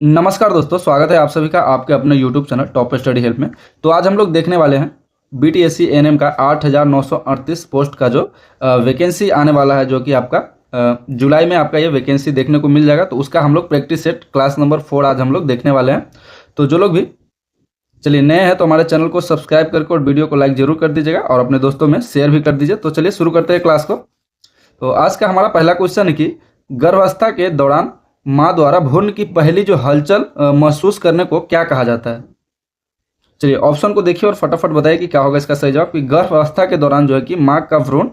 नमस्कार दोस्तों, स्वागत है आप सभी का आपके अपने YouTube channel top study help में। तो आज हम लोग देखने वाले हैं बीटीएससी एएनएम का 8,938 पोस्ट का जो वैकेंसी आने वाला है, जो कि आपका जुलाई में आपका ये वैकेंसी देखने को मिल जाएगा। तो उसका हम लोग प्रैक्टिस सेट क्लास नंबर 4 आज हम लोग देखने वाले हैं। तो जो लोग भी चलिए नए हैं तो हमारे चैनल को सब्सक्राइब करके और वीडियो को लाइक जरूर कर दीजिएगा और अपने दोस्तों में शेयर भी कर दीजिए। तो चलिए शुरू करते हैं क्लास को। तो आज का हमारा पहला क्वेश्चन है कि गर्भावस्था के दौरान माँ द्वारा भ्रूण की पहली जो हलचल महसूस करने को क्या कहा जाता है। चलिए ऑप्शन को देखिए और फटाफट बताइए कि क्या होगा इसका सही जवाब। कि गर्भावस्था के दौरान जो है कि माँ का भ्रूण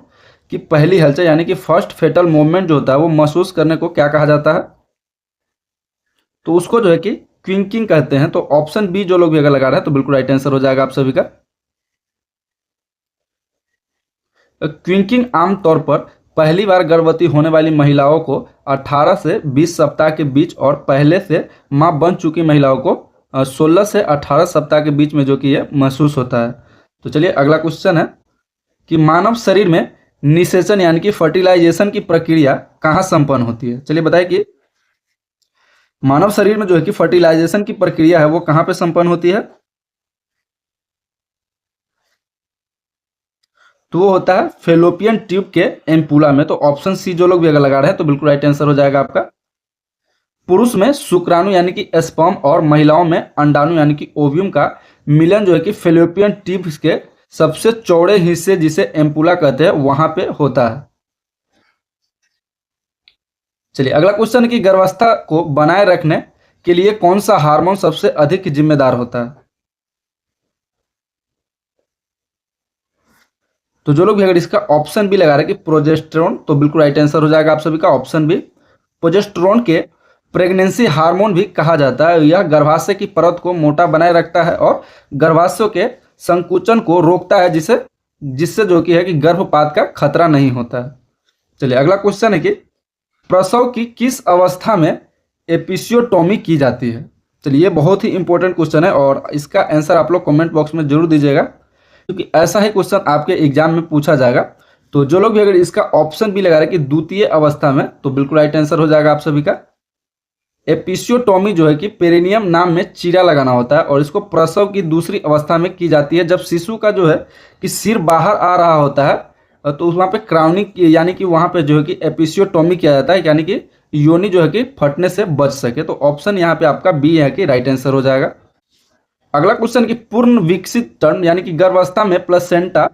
की पहली हलचल यानी कि फर्स्ट फेटल मूवमेंट जो होता है वो महसूस करने को क्या कहा जाता है। तो उसको जो है कि क्विंकिंग कहते हैं। तो ऑप्शन बी जो लोग भी अगर लगा रहे हैं तो बिल्कुल राइट आंसर हो जाएगा आप सभी का। क्विंकिंग आमतौर पर पहली बार गर्भवती होने वाली महिलाओं को 18 से 20 सप्ताह के बीच और पहले से मां बन चुकी महिलाओं को 16 से 18 सप्ताह के बीच में जो कि ये महसूस होता है। तो चलिए अगला क्वेश्चन है कि मानव शरीर में निषेचन यानी कि फर्टिलाइजेशन की प्रक्रिया कहाँ संपन्न होती है। चलिए बताइए कि मानव शरीर में जो है कि फर्टिलाइजेशन की प्रक्रिया है वो कहाँ पे संपन्न होती है। तो वो होता है फेलोपियन ट्यूब के एम्पुला में। तो ऑप्शन सी जो लोग भी अगर लगा रहे हैं तो बिल्कुल राइट आंसर हो जाएगा आपका। पुरुष में शुक्राणु यानी कि स्पर्म और महिलाओं में अंडाणु यानी कि ओव्यूम का मिलन जो है कि फेलोपियन ट्यूब के सबसे चौड़े हिस्से जिसे एम्पुला कहते हैं वहां पे होता है। चलिए अगला क्वेश्चन है कि गर्भावस्था को बनाए रखने के लिए कौन सा हार्मोन सबसे अधिक जिम्मेदार होता है। तो जो लोग भी अगर इसका ऑप्शन बी लगा रहे हैं कि प्रोजेस्टेरोन, तो बिल्कुल राइट आंसर हो जाएगा आप सभी का ऑप्शन बी। प्रोजेस्टेरोन के प्रेगनेंसी हार्मोन भी कहा जाता है। यह गर्भाशय की परत को मोटा बनाए रखता है और गर्भाशय के संकुचन को रोकता है, जिससे जिससे जो कि है कि गर्भपात का खतरा नहीं होता है। चलिए अगला क्वेश्चन है कि प्रसव की किस अवस्था में एपिसियोटोमी की जाती है। चलिए ये बहुत ही इंपॉर्टेंट क्वेश्चन है और इसका आंसर आप लोग कमेंट बॉक्स में जरूर दीजिएगा, क्योंकि ऐसा ही क्वेश्चन आपके एग्जाम में पूछा जाएगा। तो जो लोग भी अगर इसका ऑप्शन भी लगा रहे हैं कि द्वितीय अवस्था में, तो बिल्कुल राइट आंसर हो जाएगा आप सभी का। एपिसियोटोमी जो है कि पेरिनियम नाम में चीरा लगाना होता है और इसको प्रसव की दूसरी अवस्था में की जाती है, जब शिशु का जो है कि सिर बाहर आ रहा होता है। तो वहाँ पे क्राउनिंग यानी कि वहाँ पे जो है कि एपिसियोटोमी किया जाता है, यानी कि योनि जो है कि फटने से बच सके। तो ऑप्शन यहाँ पे आपका बी है कि राइट आंसर हो जाएगा। अगला क्वेश्चन की पूर्ण विकसित टर्न यानी कि गर्भावस्था में प्लेसेंटा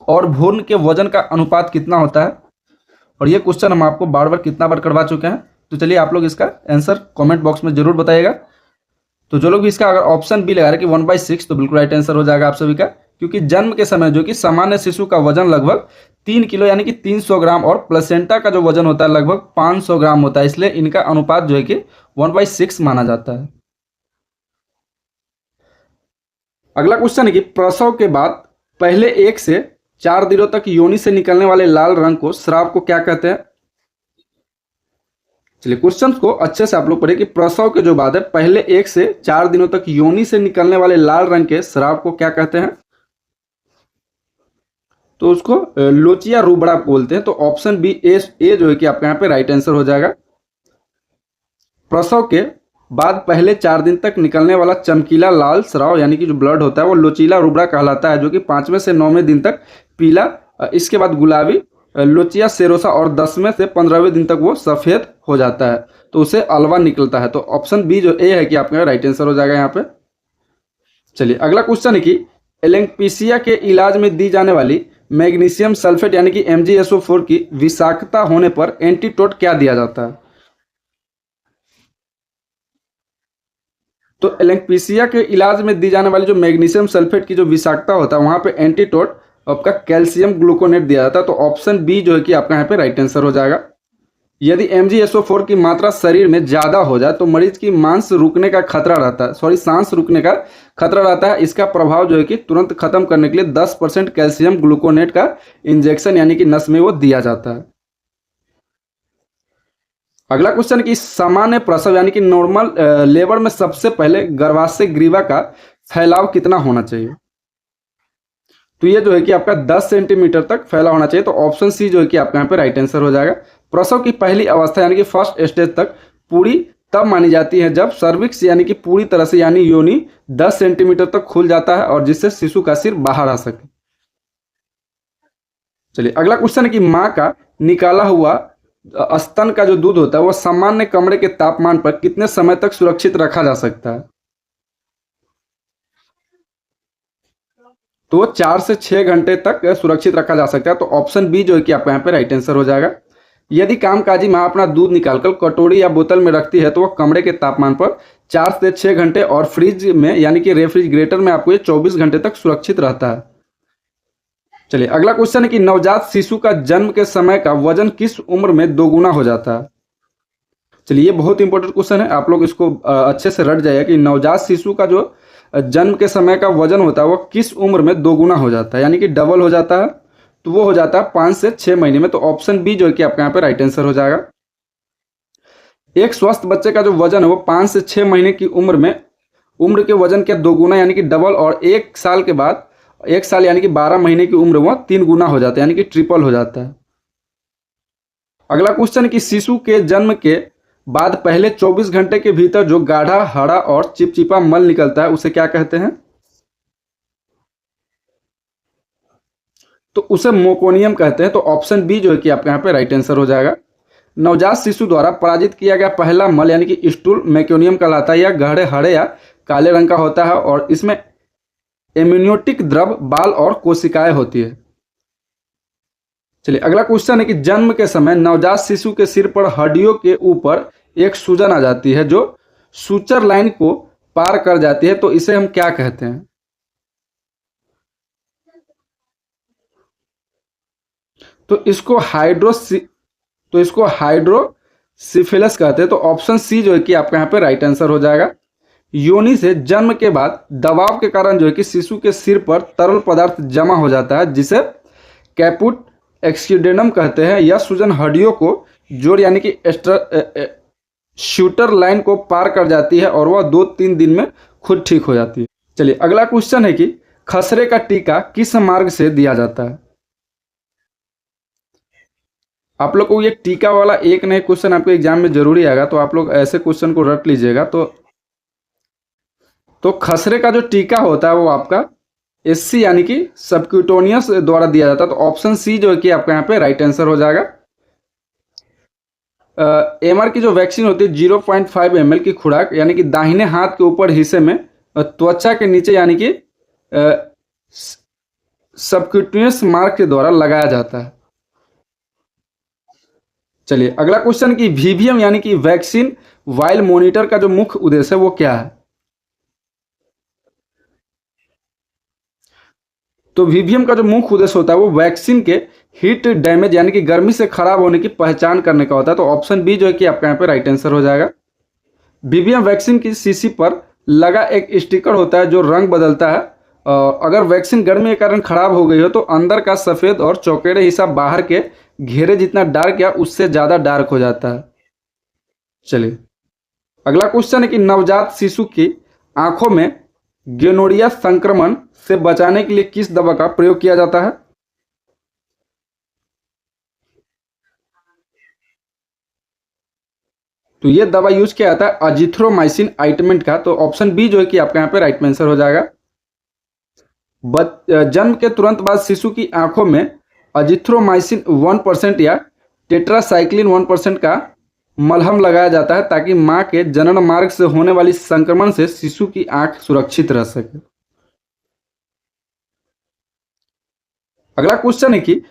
और भ्रूण के वजन का अनुपात कितना होता है। और ये क्वेश्चन हम आपको बार बार कितना बार करवा चुके हैं। तो चलिए आप लोग इसका आंसर कमेंट बॉक्स में जरूर बताइएगा। तो जो लोग भी इसका अगर ऑप्शन बी लगा रहे कि 1/6, तो बिल्कुल राइट आंसर हो जाएगा आप सभी का, क्योंकि जन्म के समय जो कि सामान्य शिशु का वजन लगभग 3 किलो यानी कि 300 ग्राम और प्लेसेंटा का जो वजन होता है लगभग 500 ग्राम होता है, इसलिए इनका अनुपात जो है कि 1/6 माना जाता है। अगला क्वेश्चन है कि प्रसव के बाद पहले 1 से 4 दिनों तक योनि से निकलने वाले लाल रंग को स्राव को क्या कहते हैं। चलिए क्वेश्चन को अच्छे से आप लोग पढ़िए कि प्रसव के जो बाद है पहले 1 से 4 दिनों तक योनि से निकलने वाले लाल रंग के स्राव को क्या कहते हैं। तो उसको लोचिया रूबड़ा बोलते हैं। तो ऑप्शन बी ए जो है कि आपका यहाँ पे राइट आंसर हो जाएगा। प्रसव के बाद पहले 4 दिन तक निकलने वाला चमकीला लाल स्राव यानी कि जो ब्लड होता है वो लोचीला रूबड़ा कहलाता है, जो कि 5वें से 9वें दिन तक पीला, इसके बाद गुलाबी लोचिया सेरोसा और 10वें से 15वें दिन तक वो सफेद हो जाता है, तो उसे अलवा निकलता है। तो ऑप्शन बी जो ए है कि आपका राइट आंसर हो जाएगा यहाँ पे। चलिए अगला क्वेश्चन है कि एलेक्पीसिया के इलाज में दी जाने वाली मैग्नीशियम सल्फेट यानी कि MgSO4 की विषाक्तता होने पर एंटीटोड क्या दिया जाता है। तो एलेक्पीसिया के इलाज में दी जाने वाली जो मैग्नीशियम सल्फेट की जो विषाक्तता होता है वहां पे एंटीटोड आपका कैल्शियम ग्लूकोनेट दिया जाता है। तो ऑप्शन बी जो है कि आपका यहाँ पे राइट आंसर हो जाएगा। यदि MgSO4 की मात्रा शरीर में ज्यादा हो जाए तो मरीज की सांस रुकने का खतरा रहता है। इसका प्रभाव जो है कि तुरंत खत्म करने के लिए 10% कैल्शियम ग्लूकोनेट का इंजेक्शन यानी कि नस में वो दिया जाता है। अगला क्वेश्चन कि सामान्य प्रसव यानी कि नॉर्मल लेबर में सबसे पहले गर्भाशय ग्रीवा का फैलाव कितना होना चाहिए। तो ये जो है कि आपका 10 सेंटीमीटर तक फैला होना चाहिए। तो ऑप्शन सी जो है कि आपका यहाँ पे राइट आंसर हो जाएगा। प्रसव की पहली अवस्था यानी कि फर्स्ट स्टेज तक पूरी तब मानी जाती है जब सर्विक्स यानी कि पूरी तरह से यानी योनि 10 सेंटीमीटर तक खुल जाता है और जिससे शिशु का सिर बाहर आ सके। चलिए अगला क्वेश्चन है कि माँ का निकाला हुआ स्तन का जो दूध होता है वह सामान्य कमरे के तापमान पर कितने समय तक सुरक्षित रखा जा सकता है? तो 4 से 6 घंटे तक सुरक्षित रखा जा सकता है। तो ऑप्शन बी जो है कि आपका यहाँ पे राइट आंसर हो जाएगा। यदि कामकाजी माँ अपना दूध निकालकर कटोरी या बोतल में रखती है तो वह कमरे के तापमान पर 4 से 6 घंटे और फ्रिज में यानी कि रेफ्रिजरेटर में आपको ये 24 घंटे तक सुरक्षित रहता है। चलिए अगला क्वेश्चन है कि नवजात शिशु का जन्म के समय का वजन किस उम्र में दोगुना हो जाता है? चलिए ये बहुत इंपॉर्टेंट क्वेश्चन है, आप लोग इसको अच्छे से रट जाइए कि नवजात शिशु का जो जन्म के समय का वजन होता है वो किस उम्र में दोगुना हो जाता है यानी कि डबल हो जाता है। तो वो हो जाता है 5 से 6 महीने में। तो ऑप्शन बी जो है कि आपके यहाँ पे राइट आंसर हो जाएगा। एक स्वस्थ बच्चे का जो वजन है वो 5 से 6 महीने की उम्र के वजन के दोगुना यानी कि डबल, और 1 साल के बाद 1 साल यानी कि 12 महीने की उम्र वह 3 गुना हो जाता है यानी कि ट्रिपल हो जाता है। अगला क्वेश्चन है कि शिशु के जन्म के बाद पहले 24 घंटे के भीतर जो गाढ़ा हरा और चिपचिपा मल निकलता है उसे क्या कहते हैं? तो उसे मोकोनियम कहते हैं। तो ऑप्शन बी जो है कि आपके यहाँ पे राइट आंसर हो जाएगा। नवजात शिशु द्वारा पराजित किया गया पहला मल यानी कि स्टूल मेकोनियम कहलाता है। यह गहरे हरे या काले रंग का होता है और इसमें एम्नियोटिक द्रव, बाल और कोशिकाएं होती है। चलिए अगला क्वेश्चन है कि जन्म के समय नवजात शिशु के सिर पर हड्डियों के ऊपर एक सूजन आ जाती है जो सूचर लाइन को पार कर जाती है, तो इसे हम क्या कहते हैं? तो इसको हाइड्रोसिफिलस कहते हैं। तो ऑप्शन सी जो है कि आपका यहाँ पे राइट आंसर हो जाएगा। योनि से जन्म के बाद दबाव के कारण जो है कि शिशु के सिर पर तरल पदार्थ जमा हो जाता है जिसे कैपुट एक्सीडेंटम कहते हैं। यह सूजन हड्डियों को जोड़ यानी कि शूटर लाइन को पार कर जाती है और वह 2-3 दिन में खुद ठीक हो जाती है। चलिए अगला क्वेश्चन है कि खसरे का टीका किस मार्ग से दिया जाता है? आप लोग को ये टीका वाला एक नए क्वेश्चन आपके एग्जाम में जरूरी आएगा, तो आप लोग ऐसे क्वेश्चन को रट लीजिएगा। तो खसरे का जो टीका होता है वो आपका एससी यानी कि सबक्यूटोनियस द्वारा दिया जाता है। तो ऑप्शन सी जो है कि आपका यहाँ पे राइट आंसर हो जाएगा। एमआर की जो वैक्सीन होती है 0.5 ml की खुराक यानी कि दाहिने हाथ के ऊपर हिस्से में त्वचा के नीचे यानी कि सबक्यूटेनियस मार्ग के द्वारा लगाया जाता है। चलिए अगला क्वेश्चन कि वीवीएम यानी कि वैक्सीन वाइल मॉनिटर का जो मुख्य उद्देश्य है वो क्या है? तो वीवीएम का जो मुख्य उद्देश्य होता है वो वैक्सीन के हीट डैमेज यानी कि गर्मी से खराब होने की पहचान करने का होता है। तो ऑप्शन बी जो है कि आपका यहाँ पे राइट आंसर हो जाएगा। वीवीएम वैक्सीन की शीशी पर लगा एक स्टिकर होता है जो रंग बदलता है। अगर वैक्सीन गर्मी के कारण खराब हो गई हो तो अंदर का सफ़ेद और चौकेड़े हिस्सा बाहर के घेरे जितना डार्क या उससे ज़्यादा डार्क हो जाता है। चलिए अगला क्वेश्चन है कि नवजात शिशु की आंखों में गोनोरिया संक्रमण से बचाने के लिए किस दवा का प्रयोग किया जाता है? तो ये दवा यूज किया जाता है अजिथ्रोमाइसिन आइटमेंट का। तो ऑप्शन बी जो है कि आपका यहाँ पे राइट आंसर हो जाएगा। जन्म के तुरंत बाद शिशु की आंखों में अजिथ्रोमाइसिन 1% या टेट्रासाइक्लिन 1% का मलहम लगाया जाता है ताकि मां के जनन मार्ग से होने वाली संक्रमण से शिशु की आंख सुरक्षित रह सके। अगला क्वेश्चन है कि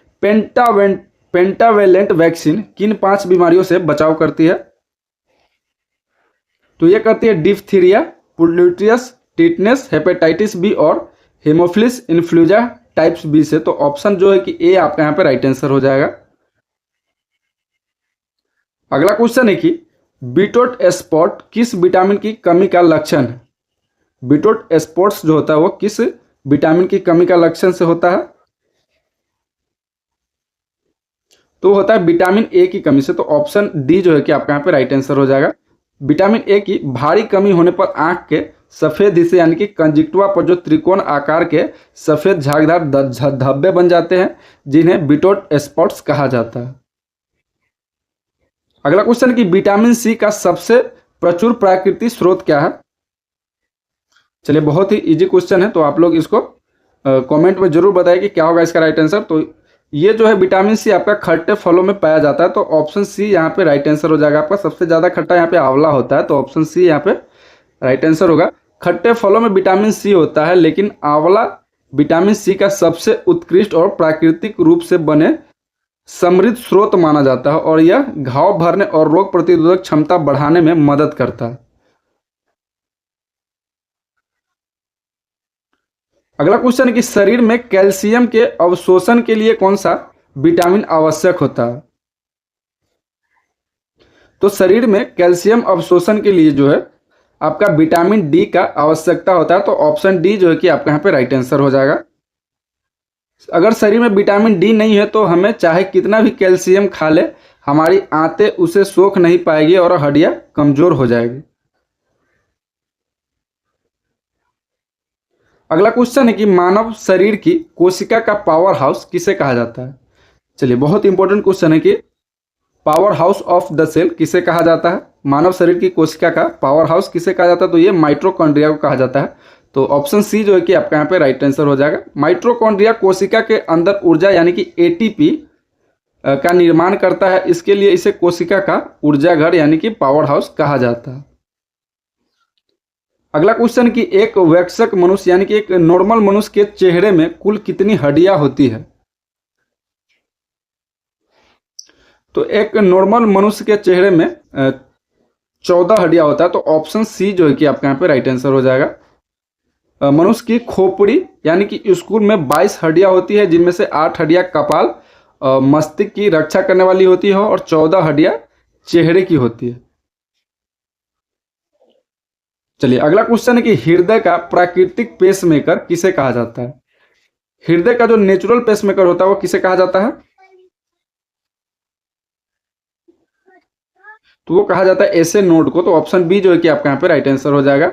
पेंटावेलेंट वैक्सीन किन 5 बीमारियों से बचाव करती है? तो ये करती है डिप्थीरिया, पुल्यूटियस, टिटनेस, हेपेटाइटिस बी और हेमोफिलस इन्फ्लुएंजा टाइप्स बी से। तो ऑप्शन जो है कि ए आपका यहाँ पे राइट आंसर हो जाएगा। अगला क्वेश्चन है कि बीटोट स्पॉट किस विटामिन की कमी का लक्षण है? बीटोट स्पॉट्स जो होता है वो किस विटामिन की कमी का लक्षण से होता है? तो होता है विटामिन ए की कमी से। तो ऑप्शन डी जो है कि आपका यहाँ पे राइट आंसर हो जाएगा। विटामिन ए की भारी कमी होने पर आंख के सफेद हिस्से यानी कि कंजक्टिवा पर जो त्रिकोण आकार के सफेद झागदार धब्बे बन जाते हैं जिन्हें बीटोट स्पॉट्स कहा जाता है। अगला क्वेश्चन कि विटामिन सी का सबसे प्रचुर प्राकृतिक स्रोत क्या है? चलिए, बहुत ही इजी क्वेश्चन है, तो आप लोग इसको कमेंट में जरूर बताइए कि क्या होगा इसका राइट आंसर। तो ये जो है विटामिन सी आपका खट्टे फलों में पाया जाता है, तो ऑप्शन सी यहाँ पे राइट आंसर हो जाएगा आपका। सबसे ज़्यादा खट्टा यहाँ पे आंवला होता है, तो ऑप्शन सी यहाँ पे राइट आंसर होगा। खट्टे फलों में विटामिन सी होता है, लेकिन आंवला विटामिन सी का सबसे उत्कृष्ट और प्राकृतिक रूप से बने समृद्ध स्रोत माना जाता है, और यह घाव भरने और रोग प्रतिरोधक क्षमता बढ़ाने में मदद करता है। अगला क्वेश्चन है कि शरीर में कैल्शियम के अवशोषण के लिए कौन सा विटामिन आवश्यक होता है? तो शरीर में कैल्शियम अवशोषण के लिए जो है आपका विटामिन डी का आवश्यकता होता है, तो ऑप्शन डी जो है कि आपका यहाँ पे राइट आंसर हो जाएगा। अगर शरीर में विटामिन डी नहीं है तो हमें चाहे कितना भी कैल्शियम खा ले, हमारी आंतें उसे सोख नहीं पाएगी और हड्डियां कमजोर हो जाएगी। अगला क्वेश्चन है कि मानव शरीर की कोशिका का पावर हाउस किसे कहा जाता है? चलिए, बहुत इंपॉर्टेंट क्वेश्चन है कि power house of the cell किसे कहा जाता है? मानव शरीर की कोशिका का पावर हाउस किसे कहा जाता है? तो ये माइटोकॉन्ड्रिया को कहा जाता है, तो ऑप्शन सी जो है कि आपका यहाँ पे राइट आंसर हो जाएगा। माइटोकॉन्ड्रिया कोशिका के अंदर ऊर्जा यानी कि एटीपी का निर्माण करता है, इसके लिए इसे कोशिका का ऊर्जा घर यानी कि पावर हाउस कहा जाता है। अगला क्वेश्चन कि एक वयस्क मनुष्य यानी कि एक नॉर्मल मनुष्य के चेहरे में कुल कितनी हड्डियां होती है? तो एक नॉर्मल मनुष्य के चेहरे में 14 हड्डियां होता है, तो ऑप्शन सी जो है कि आपका यहाँ पे राइट आंसर हो जाएगा। मनुष्य की खोपड़ी यानी कि स्कूल में 22 हड्डियां होती है, जिनमें से 8 हड्डियां कपाल मस्तिष्क की रक्षा करने वाली होती है और 14 हड्डियां चेहरे की होती है। चलिए, अगला क्वेश्चन है कि हृदय का प्राकृतिक पेसमेकर किसे कहा जाता है? हृदय का जो नेचुरल पेसमेकर होता है वो किसे कहा जाता है? तो वो कहा जाता है एसे नोड को, तो ऑप्शन बी जो है कि आपका यहाँ पे राइट आंसर हो जाएगा।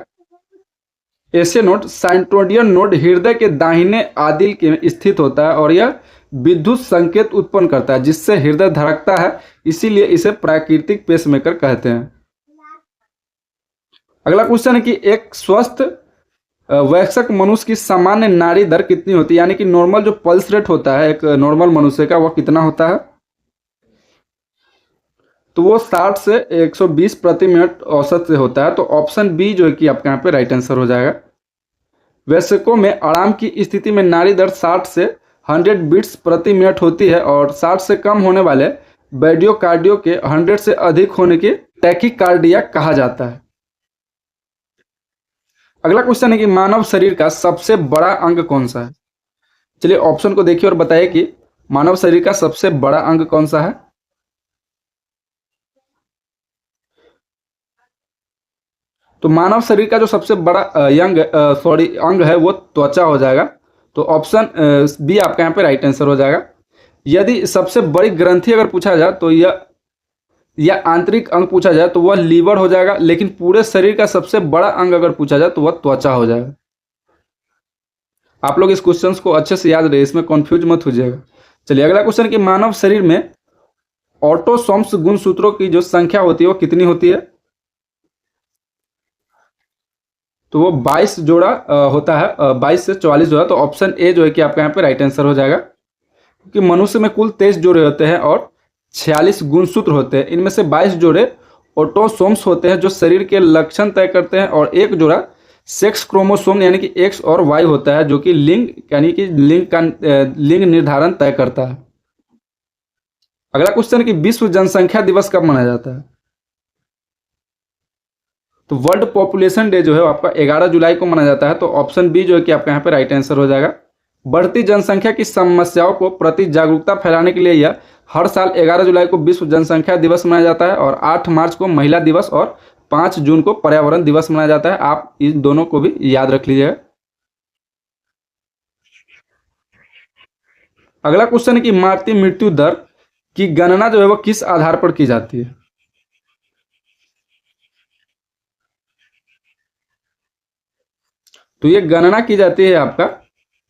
एसे नोड साइटोडियन नोड हृदय के दाहिने आदिल के स्थित होता है और यह विद्युत संकेत उत्पन्न करता है, जिससे हृदय धड़कता है, इसीलिए इसे प्राकृतिक पेसमेकर कहते हैं। अगला क्वेश्चन है कि एक स्वस्थ वयस्क मनुष्य की सामान्य नाड़ी दर कितनी होती है, यानी कि नॉर्मल जो पल्स रेट होता है एक नॉर्मल मनुष्य का, वह कितना होता है? तो वो 60 से 120 प्रति मिनट औसत से होता है, तो ऑप्शन बी जो है कि आपके यहाँ पे राइट आंसर हो जाएगा। वयस्कों में आराम की स्थिति में नाड़ी दर 60 से 100 बीट्स प्रति मिनट होती है, और 60 से कम होने वाले ब्रेडियोकार्डियो के 100 से अधिक होने के टैकीकार्डिया कहा जाता है। अगला क्वेश्चन है कि मानव शरीर का सबसे बड़ा अंग कौन सा है? चलिए, ऑप्शन को देखिए और बताइए कि मानव शरीर का सबसे बड़ा अंग कौन सा है? तो मानव शरीर का जो सबसे बड़ा अंग है वो त्वचा हो जाएगा, तो ऑप्शन बी आपका यहाँ पे राइट आंसर हो जाएगा। यदि सबसे बड़ी ग्रंथि अगर पूछा जाए तो यह आंतरिक अंग पूछा जाए तो वह लीवर हो जाएगा, लेकिन पूरे शरीर का सबसे बड़ा अंग अगर पूछा जाए तो वह त्वचा हो जाएगा। आप लोग इस क्वेश्चन को अच्छे से याद रहे, इसमें कंफ्यूज मत होइएगा। चलिए, अगला क्वेश्चन कि मानव शरीर में ऑटोसोम्स गुणसूत्रों की जो संख्या होती है वो कितनी होती है? तो वो 22 जोड़ा होता है, 22 से 44 जोड़ा, तो ऑप्शन ए जो है कि आपका यहाँ पे राइट आंसर हो जाएगा। क्योंकि मनुष्य में कुल 23 जोड़े होते हैं और 46 गुणसूत्र होते हैं, इनमें से 22 जोड़े ऑटोसोम्स होते हैं जो शरीर के लक्षण तय करते हैं, और एक जोड़ा सेक्स क्रोमोसोम यानी कि एक्स और वाई होता है, जो कि लिंग यानी कि लिंग निर्धारण तय करता है। अगला क्वेश्चन है कि विश्व जनसंख्या दिवस कब मनाया जाता है? तो वर्ल्ड पॉपुलेशन डे जो है आपका 11 जुलाई को मनाया जाता है, तो ऑप्शन बी जो है कि आपका यहाँ पे राइट आंसर हो जाएगा। बढ़ती जनसंख्या की समस्याओं को प्रति जागरूकता फैलाने के लिए यह हर साल 11 जुलाई को विश्व जनसंख्या दिवस मनाया जाता है, और 8 मार्च को महिला दिवस और 5 जून को पर्यावरण दिवस मनाया जाता है। आप इन दोनों को भी याद रख लीजिएगा। अगला क्वेश्चन है कि मातृ मृत्यु दर की गणना जो है वो किस आधार पर की जाती है? तो ये गणना की जाती है आपका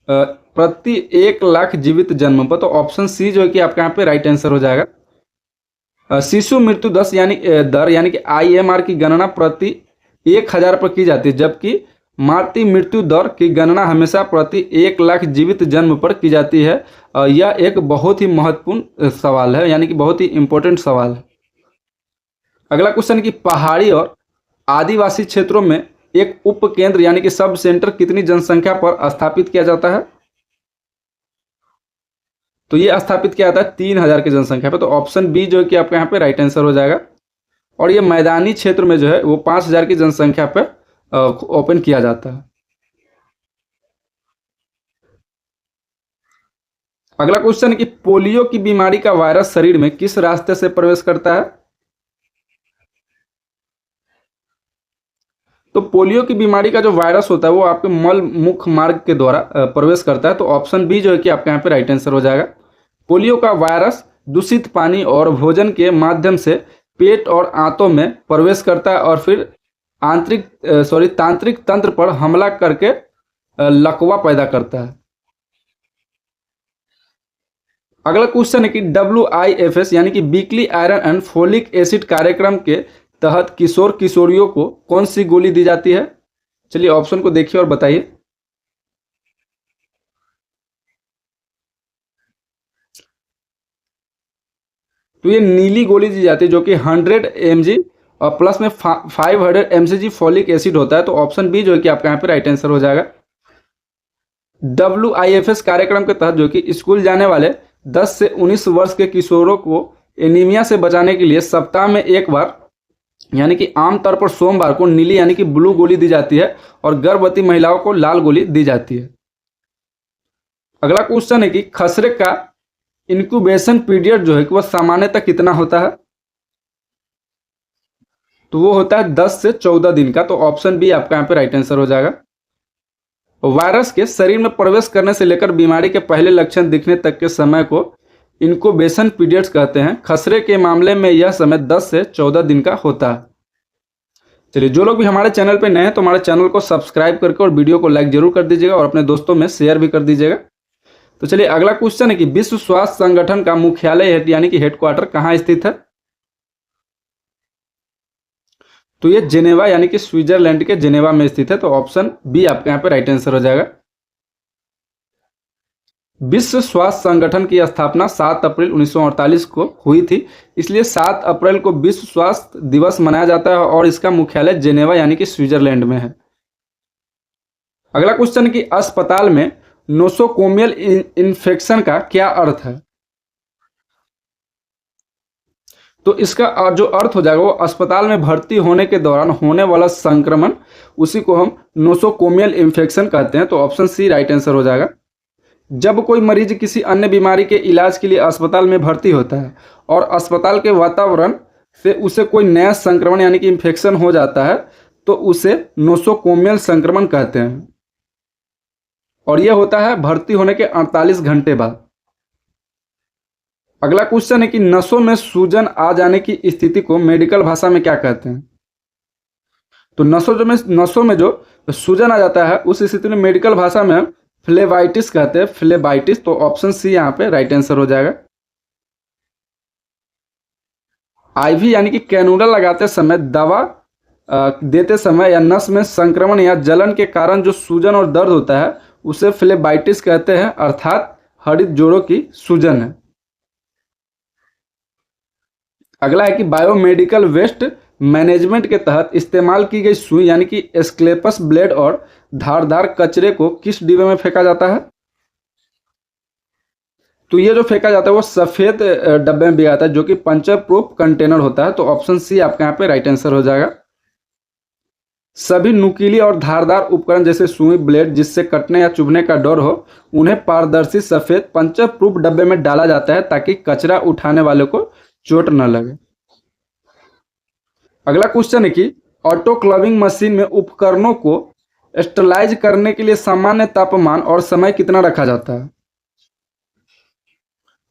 प्रति 1 लाख जीवित जन्म पर, तो ऑप्शन सी जो है कि आपका यहाँ पे राइट आंसर हो जाएगा। शिशु मृत्यु दर यानी कि IMR की गणना प्रति 1000 पर की जाती है, जबकि मातृ मृत्यु दर की गणना हमेशा प्रति 1 लाख जीवित जन्म पर की जाती है। यह एक बहुत ही महत्वपूर्ण सवाल है, यानी कि बहुत ही इंपॉर्टेंट सवाल है। अगला क्वेश्चन कि पहाड़ी और आदिवासी क्षेत्रों में एक उप केंद्र यानी कि सब सेंटर कितनी जनसंख्या पर स्थापित किया जाता है? तो ये स्थापित किया जाता है 3000 की जनसंख्या पे। तो ऑप्शन बी जो है कि आपका यहाँ पे राइट आंसर हो जाएगा। और ये मैदानी क्षेत्र में जो है वो 5000 की जनसंख्या पे ओपन किया जाता है। अगला क्वेश्चन कि पोलियो की बीमारी का वायरस शरीर में किस रास्ते से प्रवेश करता है? तो पोलियो की बीमारी का जो वायरस होता है वो आपके मल मुख मार्ग के द्वारा प्रवेश करता है। तो ऑप्शन बी जो है कि आपके यहाँ पे राइट आंसर हो जाएगा। पोलियो का वायरस दूषित पानी और भोजन के माध्यम से पेट और आंतों में प्रवेश करता है और फिर तांत्रिक तंत्र पर हमला करके लकवा पैदा करता है। अगला क्वेश्चन है कि WIFS यानी कि weekly iron and folic acid कार्यक्रम के तहत किशोर किशोरियों को कौन सी गोली दी जाती है? चलिए ऑप्शन को देखिए और बताइए। तो ये नीली गोली दी जाती है जो कि 100 mg और प्लस में 500 mcg फॉलिक एसिड होता है। तो ऑप्शन बी जो है कि आपका यहाँ पे राइट आंसर हो जाएगा। WIFS कार्यक्रम के तहत जो कि स्कूल जाने वाले 10 से 19 वर्ष के किशोरों को एनीमिया से बचाने के लिए सप्ताह में एक बार यानी कि आमतौर पर सोमवार को नीली यानी कि ब्लू गोली दी जाती है और गर्भवती महिलाओं को लाल गोली दी जाती है। अगला क्वेश्चन है कि खसरे का इंक्यूबेशन पीरियड जो है कि वह सामान्यतः कितना होता है? तो वो होता है 10 से 14 दिन का। तो ऑप्शन बी आपका यहाँ पे राइट आंसर हो जाएगा। वायरस के शरीर में प्रवेश करने से लेकर बीमारी के पहले लक्षण दिखने तक के समय को इंक्यूबेशन पीरियड्स कहते हैं। खसरे के मामले में यह समय 10 से 14 दिन का होता है। चलिए, जो लोग भी हमारे चैनल पे नए हैं तो हमारे चैनल को सब्सक्राइब करके और वीडियो को लाइक जरूर कर दीजिएगा और अपने दोस्तों में शेयर भी कर दीजिएगा। तो चलिए, अगला क्वेश्चन है कि विश्व स्वास्थ्य संगठन का मुख्यालय यानी कि हेडक्वार्टर कहाँ स्थित है? तो ये जेनेवा यानी कि स्विट्जरलैंड के जेनेवा में स्थित है। तो ऑप्शन बी आपके यहाँ पे राइट आंसर हो जाएगा। विश्व स्वास्थ्य संगठन की स्थापना 7 अप्रैल 1948 को हुई थी, इसलिए 7 अप्रैल को विश्व स्वास्थ्य दिवस मनाया जाता है और इसका मुख्यालय जेनेवा यानी कि स्विट्जरलैंड में है। अगला क्वेश्चन कि अस्पताल में नोसोकोमियल इन्फेक्शन का क्या अर्थ है? तो इसका जो अर्थ हो जाएगा वो अस्पताल में भर्ती होने के दौरान होने वाला संक्रमण, उसी को हम नोसोकोमियल इन्फेक्शन कहते हैं। तो ऑप्शन सी राइट आंसर हो जाएगा। जब कोई मरीज किसी अन्य बीमारी के इलाज के लिए अस्पताल में भर्ती होता है और अस्पताल के वातावरण से उसे कोई नया संक्रमण यानी कि इन्फेक्शन हो जाता है तो उसे नोसोकोमियल संक्रमण कहते हैं और यह होता है भर्ती होने के 48 घंटे बाद। अगला क्वेश्चन है कि नसों में सूजन आ जाने की स्थिति को मेडिकल भाषा में क्या कहते हैं? तो नसों में जो सूजन आ जाता है उस स्थिति में मेडिकल भाषा में हम फ्लेबाइटिस कहते हैं, फ्लेबाइटिस। तो ऑप्शन सी यहाँ पे राइट आंसर हो जाएगा। आईवी यानी कि कैनुला लगाते समय, दवा देते समय या नस में संक्रमण या जलन के कारण जो सूजन और दर्द होता है उसे फ्लेबाइटिस कहते हैं, अर्थात हड्डी जोड़ों की सूजन है। अगला है कि बायोमेडिकल वेस्ट मैनेजमेंट के तहत इस्तेमाल की गई सुई यानी कि स्क्लेपस ब्लेड और धारदार कचरे को किस डिब्बे में फेंका जाता है? तो ये जो फेंका जाता है वो सफेद डब्बे में भी आता है जो कि पंचर प्रूफ कंटेनर होता है। तो ऑप्शन सी आपके यहाँ पे राइट आंसर हो जाएगा। सभी नुकीली और धारदार उपकरण जैसे सुई, ब्लेड जिससे कटने या चुभने का डर हो, उन्हें पारदर्शी सफेद पंचर प्रूफ डब्बे में डाला जाता है ताकि कचरा उठाने वाले को चोट न लगे। अगला क्वेश्चन है कि ऑटोक्लेविंग मशीन में उपकरणों को स्टरलाइज करने के लिए सामान्य तापमान और समय कितना रखा जाता है?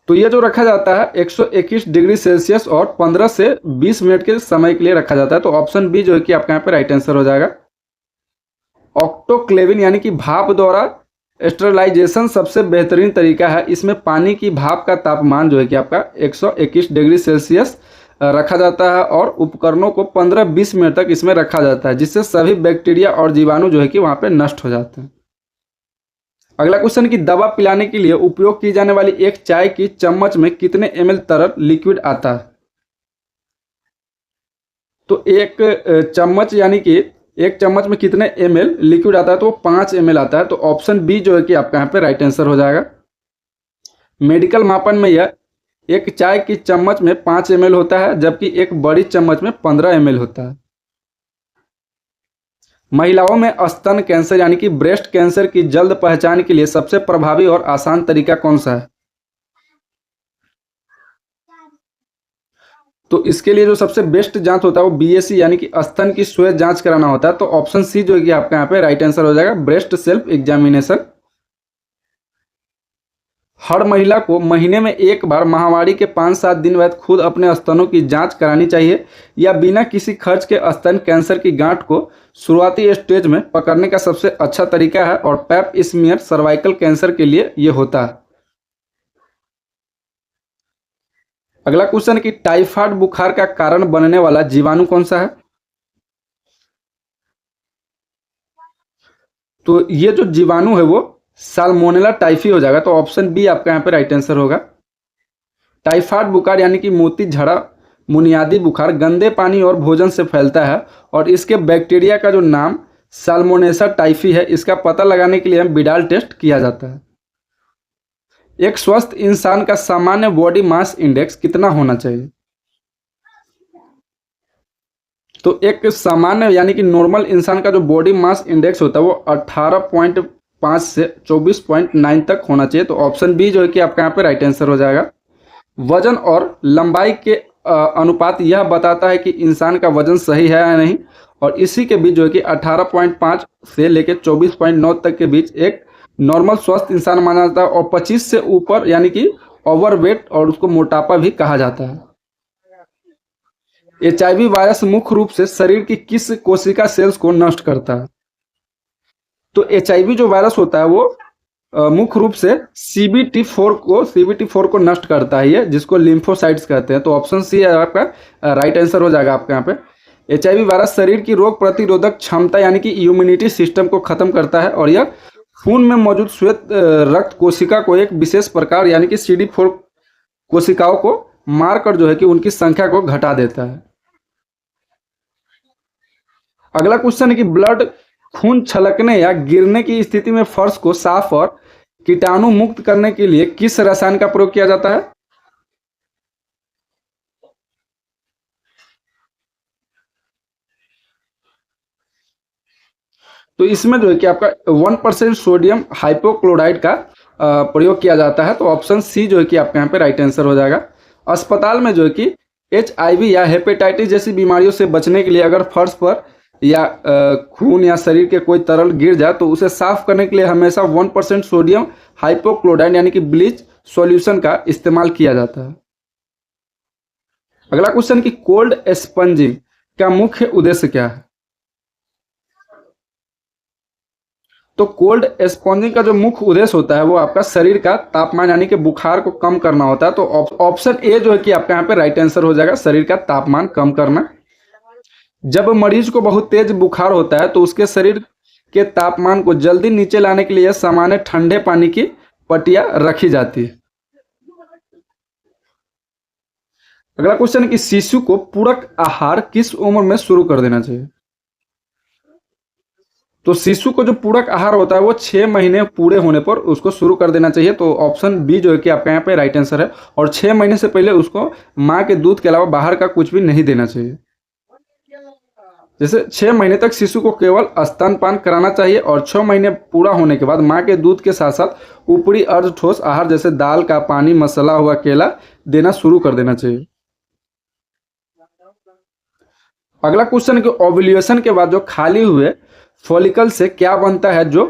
तो ये जो रखा जाता है 121 डिग्री सेल्सियस और 15 से 20 मिनट के समय के लिए रखा जाता है। तो ऑप्शन बी जो है कि आपके यहाँ पे राइट आंसर हो जाएगा। ऑटोक्लेविंग यानी कि भाप द्वारा स्टरलाइजेशन सबसे बेहतरीन तरीका है। इसमें पानी की भाप का तापमान जो है कि आपका 121 डिग्री सेल्सियस रखा जाता है और उपकरणों को 15-20 मिनट तक इसमें रखा जाता है, जिससे सभी बैक्टीरिया और जीवाणु जो है कि वहाँ पे नष्ट हो जाते हैं। अगला क्वेश्चन कि दवा पिलाने के लिए उपयोग की जाने वाली एक चाय की चम्मच में कितने ml तरल लिक्विड आता है? तो एक चम्मच यानी कि एक चम्मच में कितने ml लिक्विड आता है? तो 5 ml आता है। तो ऑप्शन बी जो है कि आपका यहाँ पे राइट आंसर हो जाएगा। मेडिकल मापन में यह एक चाय की चम्मच में 5 ml होता है, जबकि एक बड़ी चम्मच में 15 ml होता है। महिलाओं में स्तन कैंसर यानी कि ब्रेस्ट कैंसर की जल्द पहचान के लिए सबसे प्रभावी और आसान तरीका कौन सा है? तो इसके लिए जो सबसे बेस्ट जांच होता है वो बीएससी यानी कि स्तन की श्वेत जांच कराना होता है। तो ऑप्शन सी जो है कि आपका यहाँ पे राइट आंसर हो जाएगा, ब्रेस्ट सेल्फ एग्जामिनेशन। हर महिला को महीने में एक बार माहवारी के 5-7 दिन बाद खुद अपने स्तनों की जांच करानी चाहिए, या बिना किसी खर्च के स्तन कैंसर की गांठ को शुरुआती स्टेज में पकड़ने का सबसे अच्छा तरीका है, और पैप स्मीयर सर्वाइकल कैंसर के लिए ये होता है। अगला क्वेश्चन कि टाइफाइड बुखार का कारण बनने वाला जीवाणु कौन सा है? तो ये जो जीवाणु है वो साल्मोनेला टाइफी हो जाएगा। तो ऑप्शन बी आपका यहाँ पे राइट आंसर होगा। टाइफाइड बुखार यानी कि मोती झड़ा बुनियादी बुखार गंदे पानी और भोजन से फैलता है, और इसके बैक्टीरिया का जो नाम साल्मोनेला टाइफी है, इसका पता लगाने के लिए बिडाल टेस्ट किया जाता है। एक स्वस्थ इंसान का सामान्य बॉडी मास इंडेक्स कितना होना चाहिए? तो एक सामान्य यानी कि नॉर्मल इंसान का जो बॉडी मास इंडेक्स होता है वो 18.5 से 24.9 तक होना चाहिए। तो ऑप्शन बी जो है कि आपका यहाँ पे राइट आंसर हो जाएगा। वजन और लंबाई के अनुपात यह बताता है कि इंसान का वजन सही है या नहीं, और इसी के बीच जो है कि 18.5 से लेकर 24.9 तक के बीच एक नॉर्मल स्वस्थ इंसान माना जाता है, और 25 से ऊपर यानी कि ओवरवेट और उसको मोटापा भी कहा जाता है। एचआईवी वायरस मुख्य रूप से शरीर की किस कोशिका सेल्स को नष्ट करता है? तो एचआईवी जो वायरस होता है वो मुख्य रूप से सीबीटी4 को नष्ट करता है, ये जिसको लिम्फोसाइट्स कहते हैं। तो ऑप्शन सी है आपका राइट आंसर हो जाएगा आपका यहाँ पे। एचआईवी वायरस शरीर की रोग प्रतिरोधक क्षमता यानी कि इम्यूनिटी सिस्टम को खत्म करता है, और यह खून में मौजूद श्वेत रक्त कोशिका को एक विशेष प्रकार यानी कि CD4 कोशिकाओं को मारकर जो है कि उनकी संख्या को घटा देता है। अगला क्वेश्चन है कि ब्लड खून छलकने या गिरने की स्थिति में फर्श को साफ और कीटाणु मुक्त करने के लिए किस रसायन का प्रयोग किया जाता है? तो इसमें जो है कि आपका 1% सोडियम हाइपोक्लोराइड का प्रयोग किया जाता है। तो ऑप्शन सी जो है कि आपके यहाँ पे राइट आंसर हो जाएगा। अस्पताल में जो है कि HIV या हेपेटाइटिस जैसी बीमारियों से बचने के लिए अगर फर्श पर या खून या शरीर के कोई तरल गिर जाए तो उसे साफ करने के लिए हमेशा 1% सोडियम हाइपोक्लोराइड यानी कि ब्लीच सॉल्यूशन का इस्तेमाल किया जाता है। अगला क्वेश्चन कि कोल्ड स्पंजिंग का मुख्य उद्देश्य क्या है? तो कोल्ड स्पॉन्जिंग का जो मुख्य उद्देश्य होता है वो आपका शरीर का तापमान यानी कि बुखार को कम करना होता है। तो ऑप्शन ए जो है कि आपका यहाँ पे राइट आंसर हो जाएगा, शरीर का तापमान कम करना। जब मरीज को बहुत तेज बुखार होता है तो उसके शरीर के तापमान को जल्दी नीचे लाने के लिए सामान्य ठंडे पानी की पट्टियां रखी जाती है। अगला क्वेश्चन है कि शिशु को पूरक आहार किस उम्र में शुरू कर देना चाहिए? तो शिशु को जो पूरक आहार होता है वो 6 महीने पूरे होने पर उसको शुरू कर देना चाहिए। तो ऑप्शन बी जो है कि आपका यहाँ पे राइट आंसर है, और 6 महीने से पहले उसको माँ के दूध के अलावा बाहर का कुछ भी नहीं देना चाहिए। जैसे 6 महीने तक शिशु को केवल स्तनपान कराना चाहिए, और 6 महीने पूरा होने के बाद माँ के दूध के साथ साथ ऊपरी अर्ध ठोस आहार जैसे दाल का पानी, मसाला हुआ, केला देना शुरू कर देना चाहिए। अगला क्वेश्चन कि ओव्यूलेशन के बाद जो खाली हुए फॉलिकल से क्या बनता है जो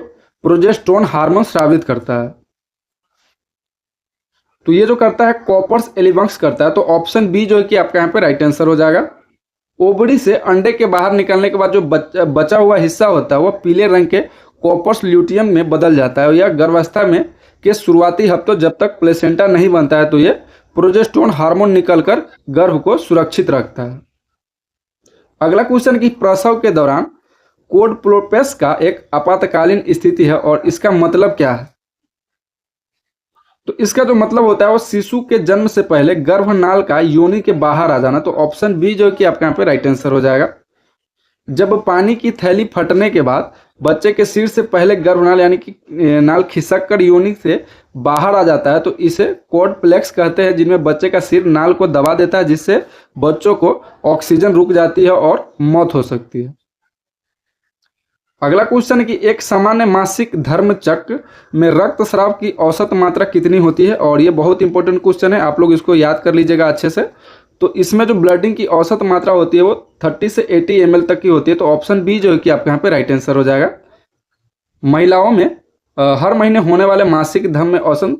प्रोजेस्टेरोन हार्मोन स्रावित करता है? तो ये जो करता है कॉपर्स एलिवंक्स करता है। तो ऑप्शन बी जो है कि आपका यहाँ पे राइट आंसर हो जाएगा। ओवरी से अंडे के बाहर निकलने के बाद जो बचा हुआ हिस्सा होता है वो पीले रंग के कॉपर्स ल्यूटियम में बदल जाता है। यह गर्भावस्था में के शुरुआती हफ्तों जब तक प्लेसेंटा नहीं बनता है तो ये प्रोजेस्टेरोन हार्मोन निकलकर गर्भ को सुरक्षित रखता है। अगला क्वेश्चन कि प्रसव के दौरान क्वाड्रुप्लेक्स का एक आपातकालीन स्थिति है और इसका मतलब क्या है। तो इसका जो मतलब होता है वो शिशु के जन्म से पहले गर्भनाल का योनि के बाहर आ जाना। तो ऑप्शन बी जो कि आपका यहाँ पे राइट आंसर हो जाएगा। जब पानी की थैली फटने के बाद बच्चे के सिर से पहले गर्भनाल यानी कि नाल खिसक कर योनि से बाहर आ जाता है तो इसे क्वाड्रुप्लेक्स कहते हैं, जिनमें बच्चे का सिर नाल को दबा देता है जिससे बच्चों को ऑक्सीजन रुक जाती है और मौत हो सकती है। अगला क्वेश्चन है कि एक सामान्य मासिक धर्म चक्र में रक्तस्राव की औसत मात्रा कितनी होती है, और ये बहुत इंपॉर्टेंट क्वेश्चन है, आप लोग इसको याद कर लीजिएगा अच्छे से। तो इसमें जो ब्लडिंग की औसत मात्रा होती है वो 30 से 80 ml तक की होती है। तो ऑप्शन बी जो है कि आपके यहाँ पे राइट आंसर हो जाएगा। महिलाओं में हर महीने होने वाले मासिक धर्म में औसत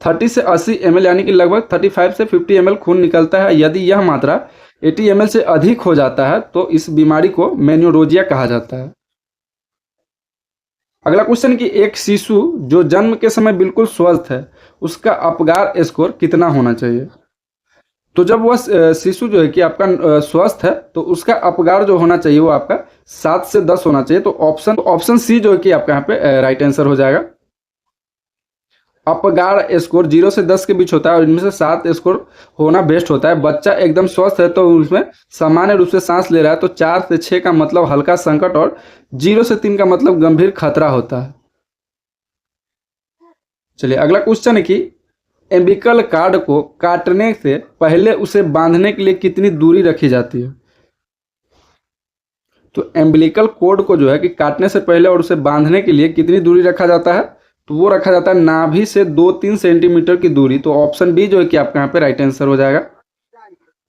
30 से 80 ml यानी कि लगभग 35 से 50 ml खून निकलता है। यदि यह मात्रा 80 ml से अधिक हो जाता है तो इस बीमारी को मेनोरेजिया कहा जाता है। अगला क्वेश्चन कि एक शिशु जो जन्म के समय बिल्कुल स्वस्थ है उसका अपगार स्कोर कितना होना चाहिए। तो जब वह शिशु जो है कि आपका स्वस्थ है तो उसका अपगार जो होना चाहिए वो आपका 7 से 10 होना चाहिए। तो ऑप्शन सी जो है कि आपका यहाँ पे राइट आंसर हो जाएगा। अपगार स्कोर 0 से 10 के बीच होता है और इनमें से 7 स्कोर होना बेस्ट होता है। बच्चा एकदम स्वस्थ है तो उसमें सामान्य रूप से सांस ले रहा है तो 4 से 6 का मतलब हल्का संकट और 0 से 3 का मतलब गंभीर खतरा होता है। चलिए अगला क्वेश्चन है कि एम्बिकल कार्ड को काटने से पहले उसे बांधने के लिए कितनी दूरी रखी जाती है। तो एम्बिलिकल कोड को जो है कि काटने से पहले और उसे बांधने के लिए कितनी दूरी रखा जाता है, तो वो रखा जाता है नाभि से 2-3 सेंटीमीटर की दूरी। तो ऑप्शन बी जो है कि आपका यहाँ पे राइट आंसर हो जाएगा।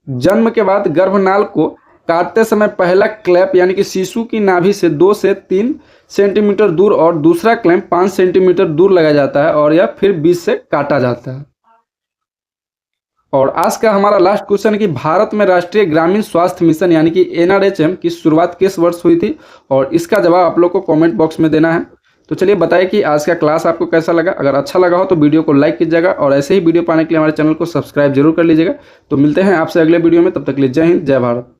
जन्म के बाद गर्भनाल को काटते समय पहला क्लैंप यानी कि शिशु की नाभि से 2 से 3 सेंटीमीटर दूर और दूसरा क्लैंप 5 सेंटीमीटर दूर लगाया जाता है और यह फिर बीच से काटा जाता है। और आज का हमारा लास्ट क्वेश्चन है कि भारत में राष्ट्रीय ग्रामीण स्वास्थ्य मिशन यानी कि NRHM की शुरुआत किस वर्ष हुई थी, और इसका जवाब आप लोग को कमेंट बॉक्स में देना है। तो चलिए बताइए कि आज का क्लास आपको कैसा लगा। अगर अच्छा लगा हो तो वीडियो को लाइक कीजिएगा और ऐसे ही वीडियो पाने के लिए हमारे चैनल को सब्सक्राइब जरूर कर लीजिएगा। तो मिलते हैं आपसे अगले वीडियो में, तब तक के लिए जय हिंद जय भारत।